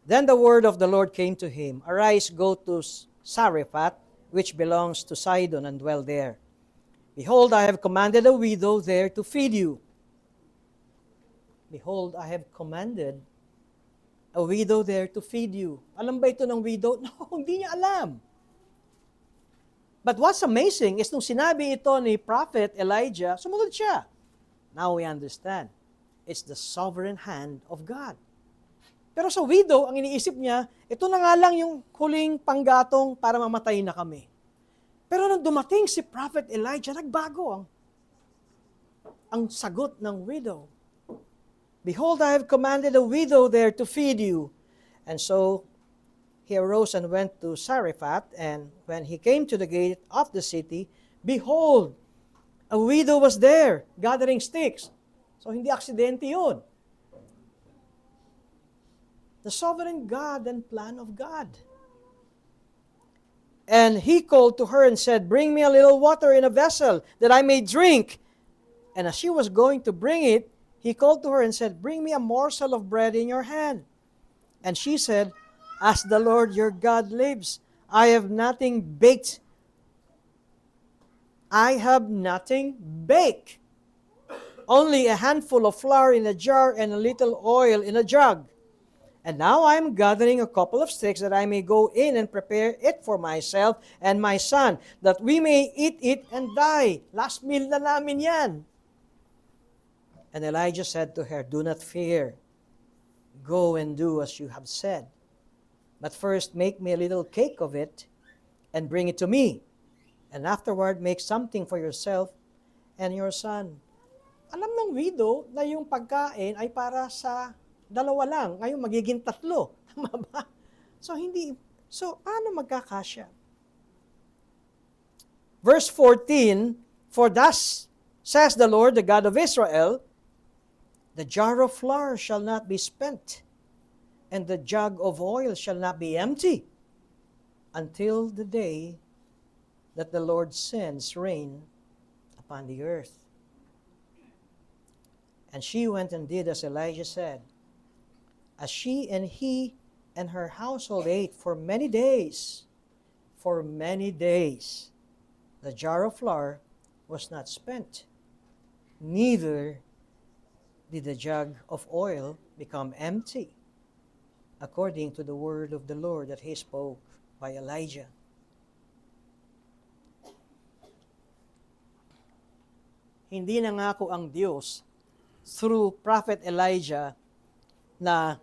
Then the word of the Lord came to him, Arise, go to Sarephat, which belongs to Sidon, and dwell there. Behold, I have commanded a widow there to feed you. Behold, I have commanded a widow there to feed you. Alam ba ito ng widow? No, hindi niya alam. But what's amazing is nung sinabi ito ni Prophet Elijah, sumunod siya. Now we understand. It's the sovereign hand of God. Pero sa widow, ang iniisip niya, ito na nga lang yung huling panggatong para mamatay na kami. Pero nung dumating si Prophet Elijah, nagbago ang sagot ng widow. Behold, I have commanded a widow there to feed you. And so he arose and went to Sarephat, and when he came to the gate of the city, behold, a widow was there, gathering sticks. So hindi aksidente yun. The sovereign God and plan of God. And he called to her and said, Bring me a little water in a vessel, that I may drink. And as she was going to bring it, he called to her and said, Bring me a morsel of bread in your hand. And she said, As the Lord your God lives, I have nothing baked I have nothing baked, only a handful of flour in a jar and a little oil in a jug. And now I am gathering a couple of sticks that I may go in and prepare it for myself and my son, that we may eat it and die. Last meal na namin yan. And Elijah said to her, do not fear. Go and do as you have said. But first make me a little cake of it and bring it to me. And afterward make something for yourself and your son. Alam ng widow na yung pagkain ay para sa dalawa lang. Ngayon magiging 3. Tama ba? So paano magkakasya? Verse 14, for thus says the Lord, the God of Israel, the jar of flour shall not be spent, and the jug of oil shall not be empty, until the day that the Lord sends rain upon the earth. And she went and did as Elijah said. As she and he and her household ate for many days, the jar of flour was not spent, neither did the jug of oil become empty, according to the word of the Lord that he spoke by Elijah. Hindi nangako ang Diyos through Prophet Elijah na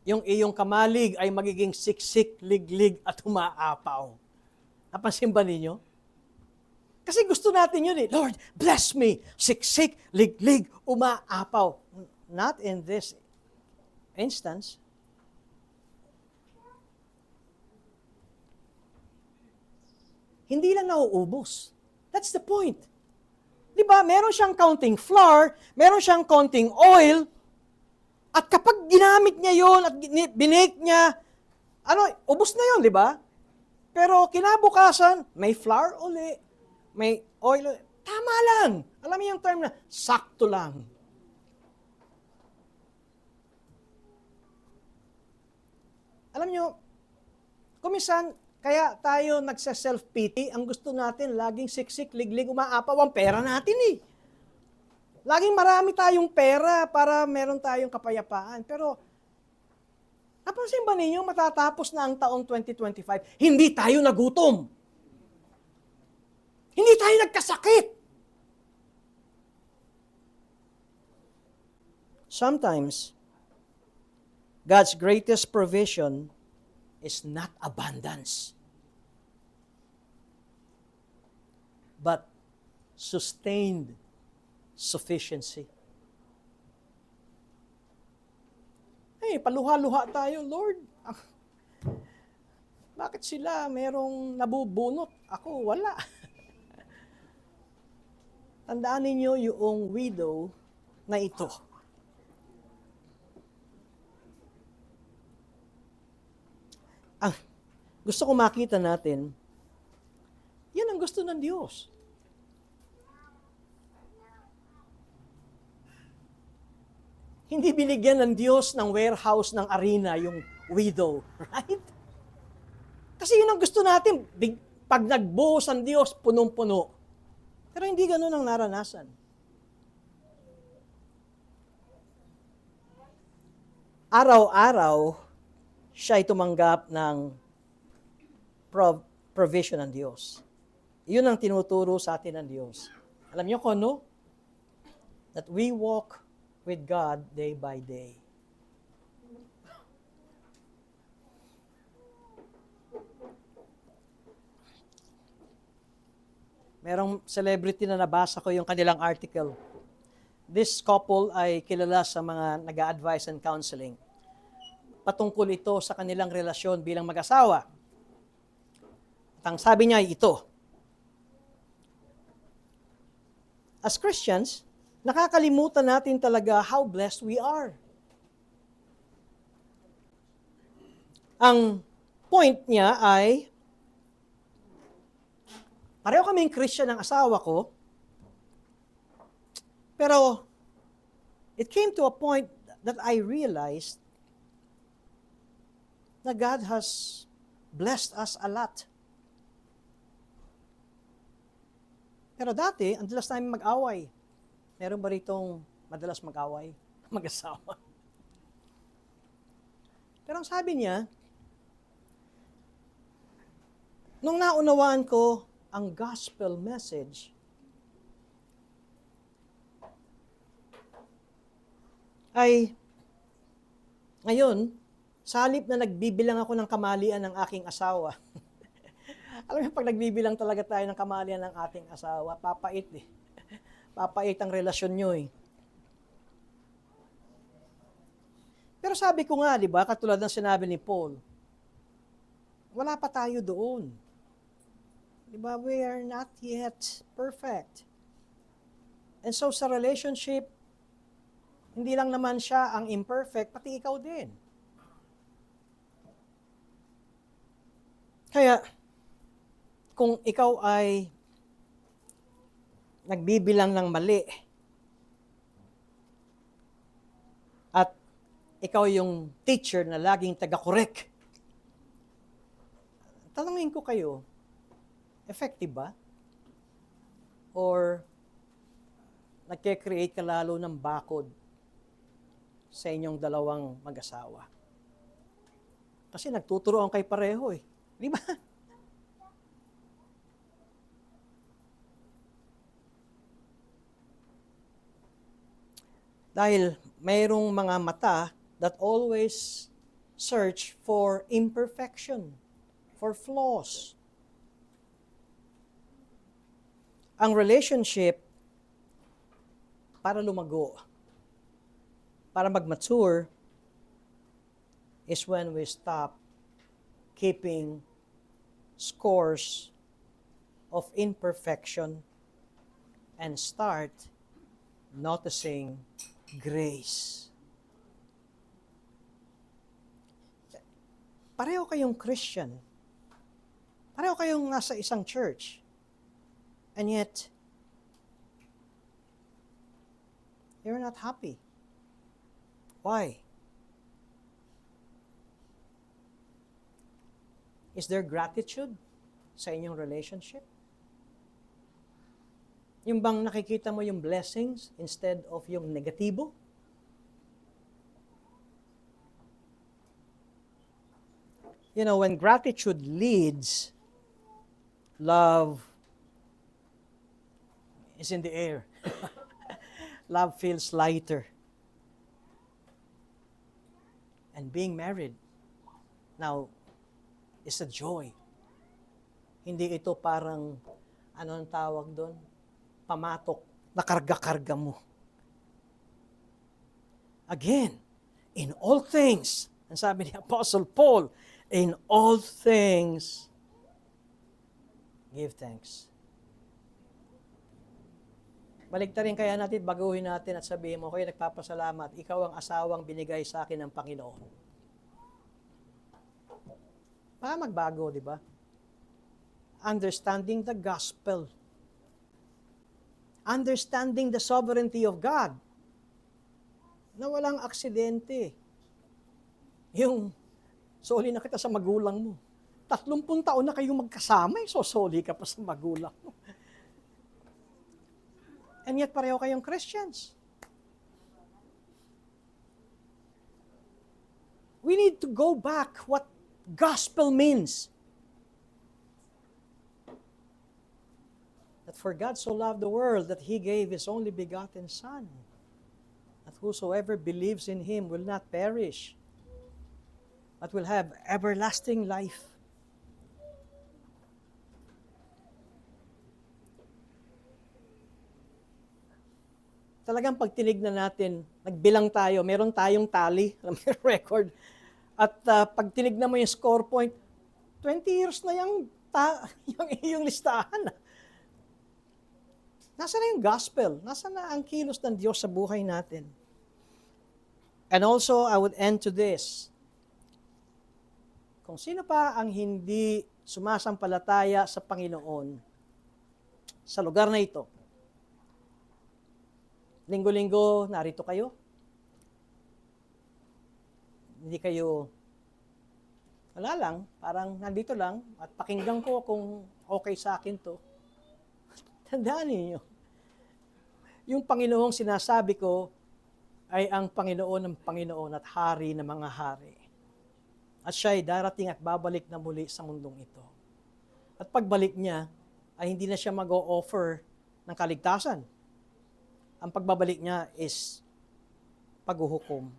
yung iyong kamalig ay magiging siksik, liglig at humaapaw. Napansin ba ninyo? Kasi gusto natin yun eh. Lord, bless me. Siksik, liglig, umaapaw. Not in this instance. Hindi lang nauubos. That's the point. Di ba? Meron siyang counting flour, meron siyang counting oil, at kapag ginamit niya yon at binake niya, ubos na yon, di ba? Pero kinabukasan, may flour uli, may oil uli. Tama lang. Alam niyo yung term na, sakto lang. Alam niyo, kumisan, kaya tayo nagsa-self-pity, ang gusto natin, laging siksik, liglig, umaapaw ang pera natin eh. Laging marami tayong pera para meron tayong kapayapaan. Pero, napansin ba ninyo, matatapos na ang taong 2025, hindi tayo nagutom. Hindi tayo nagkasakit. Sometimes, God's greatest provision is not abundance, but sustained sufficiency. Paluha-luha tayo, Lord. Bakit sila merong nabubunot? Ako, wala. Tandaan ninyo yung widow na ito. Gusto ko makita natin, yan ang gusto ng Diyos. Hindi binigyan ng Diyos ng warehouse ng arena yung widow, right? Kasi yun ang gusto natin, pag nagbuhos ang Diyos, punong-puno. Pero hindi ganun ang naranasan. Araw-araw, siya ay tumanggap ng provision ng Diyos. Yun ang tinuturo sa atin ng Diyos. Alam niyo kung ano? That we walk with God day by day. Merong celebrity na nabasa ko yung kanilang article. This couple ay kilala sa mga nag-a-advise and counseling. Patungkol ito sa kanilang relasyon bilang mag-asawa. At ang sabi niya ay ito. As Christians, nakakalimutan natin talaga how blessed we are. Ang point niya ay, pareho kaming Christian ng asawa ko, pero it came to a point that I realized that God has blessed us a lot. Pero dati, ang dalas namin mag-away. Meron ba ritong madalas mag-away? Mag-asawa. Pero ang sabi niya, nung naunawaan ko ang gospel message, ay ngayon, sa halip na nagbibilang ako ng kamalian ng aking asawa, alam mo, pag nagbibilang talaga tayo ng kamalian ng ating asawa, papait eh. Papait ang relasyon nyo eh. Pero sabi ko nga, di ba, katulad ng sinabi ni Paul, wala pa tayo doon. Di ba, we are not yet perfect. And so sa relationship, hindi lang naman siya ang imperfect, pati ikaw din. Kaya, kung ikaw ay nagbibilang ng mali at ikaw yung teacher na laging taga-correct, tanungin ko kayo, effective ba? Or nagke-create ka lalo ng bakod sa inyong dalawang mag-asawa? Kasi nagtuturoan kay pareho eh. Di ba? Dahil mayroong mga mata that always search for imperfection, for flaws. Ang relationship, para lumago, para mag-mature, is when we stop keeping scores of imperfection and start noticing grace. Pareho kayong Christian. Pareho kayong nasa isang church. And yet, you're not happy. Why? Is there gratitude sa inyong relationship? Yung bang nakikita mo yung blessings instead of yung negatibo? You know, when gratitude leads, love is in the air. Love feels lighter. And being married, now, is a joy. Hindi ito parang, ano ang tawag doon? Pamatok na karga-karga mo. Again, in all things, ang sabi ni Apostle Paul, in all things, give thanks. Baligtarin kaya natin, baguhin natin at sabihin mo, okay, nagpapasalamat, ikaw ang asawang binigay sa akin ng Panginoon. Para magbago, di ba? Understanding the gospel. Understanding the sovereignty of God. Na walang aksidente. Yung, soli na kita sa magulang mo. 30 taon na kayong magkasama, soli ka pa sa magulang mo. And yet, pareho kayong Christians. We need to go back what gospel means. That for God so loved the world that He gave His only begotten Son, that whosoever believes in Him will not perish, but will have everlasting life. Talagang pag tinignan natin, nagbilang tayo, meron tayong tally, may record, at pag tinignan mo yung score point, 20 years na yung listahan. Nasaan na yung gospel? Nasaan na ang kilos ng Diyos sa buhay natin? And also, I would end to this. Kung sino pa ang hindi sumasampalataya sa Panginoon sa lugar na ito, linggo-linggo, narito kayo. Hindi kayo, wala lang, parang nandito lang, at pakinggan ko kung okay sa akin to. Tandaan ninyo, yung Panginoong sinasabi ko ay ang Panginoon ng Panginoon at Hari ng mga hari. At siya ay darating at babalik na muli sa mundong ito. At pagbalik niya, ay hindi na siya mag-o-offer ng kaligtasan. Ang pagbabalik niya is paghuhukom.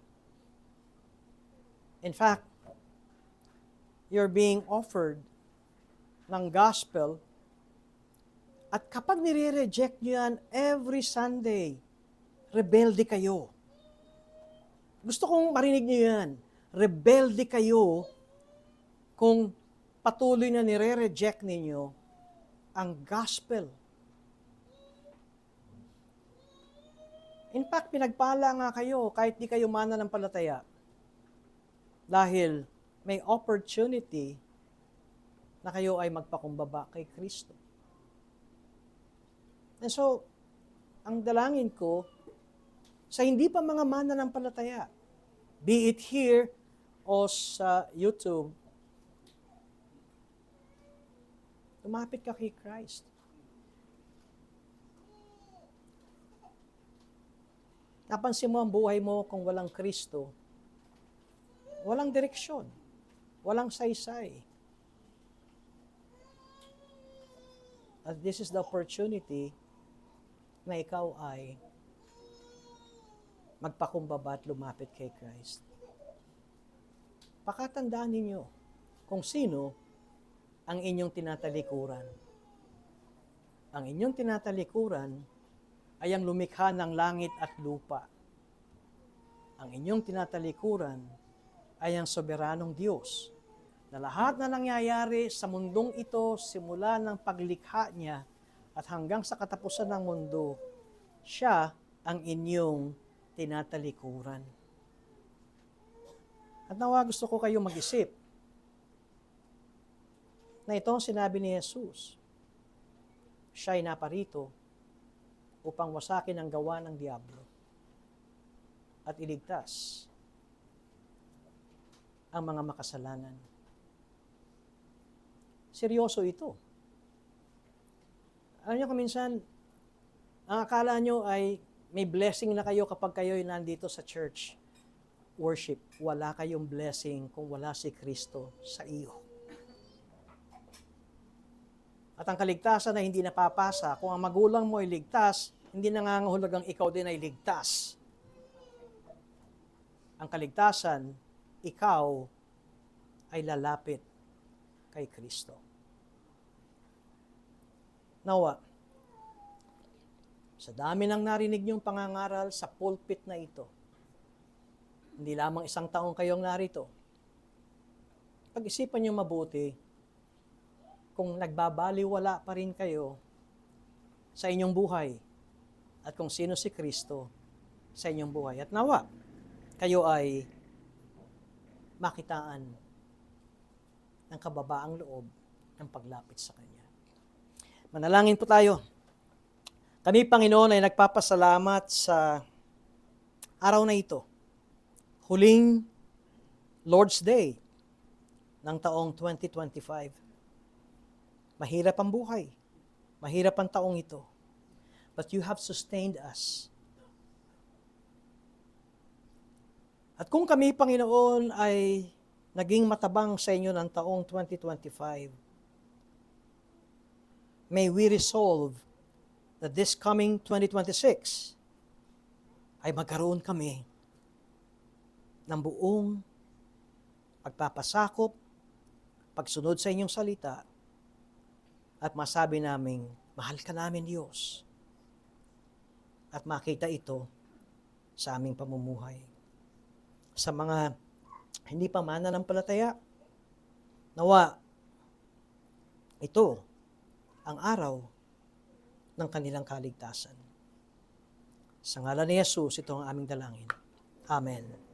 In fact, you're being offered ng gospel at kapag nire-reject nyo yan every Sunday, rebelde kayo. Gusto kong marinig nyo yan. Rebelde kayo kung patuloy na nire-reject ninyo ang gospel. In fact, pinagpala nga kayo kahit di kayo mananampalataya. Dahil may opportunity na kayo ay magpakumbaba kay Kristo. And so, ang dalangin ko, sa hindi pa mga mananampalataya, be it here o sa YouTube, lumapit ka kay Christ. Napansin mo ang buhay mo kung walang Kristo, walang direksyon, walang saysay. At this is the opportunity na ikaw ay magpakumbaba at lumapit kay Christ. Pakatandaan ninyo kung sino ang inyong tinatalikuran. Ang inyong tinatalikuran ay ang lumikha ng langit at lupa. Ang inyong tinatalikuran ay ang soberanong Diyos na lahat na nangyayari sa mundong ito simula ng paglikha niya at hanggang sa katapusan ng mundo, siya ang inyong tinatalikuran. At nawa gusto ko kayong mag-isip na itong sinabi ni Jesus, siya ay naparito upang wasakin ang gawa ng Diablo at iligtas ang mga makasalanan. Seryoso ito. Alam niyo kung minsan, ang akala niyo ay may blessing na kayo kapag kayo'y nandito sa church worship. Wala kayong blessing kung wala si Kristo sa iyo. At ang kaligtasan na hindi napapasa, kung ang magulang mo ay ligtas, hindi nangangahulugang ikaw din ay ligtas. Ang kaligtasan, ikaw ay lalapit kay Kristo. Nawa, sa dami ng narinig niyong pangangaral sa pulpit na ito, hindi lamang isang taong kayong narito, pag-isipan niyo mabuti kung nagbabaliwala pa rin kayo sa inyong buhay at kung sino si Kristo sa inyong buhay. At nawa, kayo ay makitaan ng kababaang loob ng paglapit sa Kanya. Manalangin po tayo. Kami, Panginoon, ay nagpapasalamat sa araw na ito. Huling Lord's Day ng taong 2025. Mahirap ang buhay. Mahirap ang taong ito. But you have sustained us. At kung kami, Panginoon, ay naging matabang sa inyo ng taong 2025, may we resolve that this coming 2026 ay magkaroon kami ng buong pagpapasakop, pagsunod sa inyong salita, at masabi naming, mahal ka namin, Diyos. At makita ito sa aming pamumuhay. Sa mga hindi pa mananampalataya, nawa, ito ang araw ng kanilang kaligtasan. Sa ngalan ni Jesus, ito ang aming dalangin. Amen.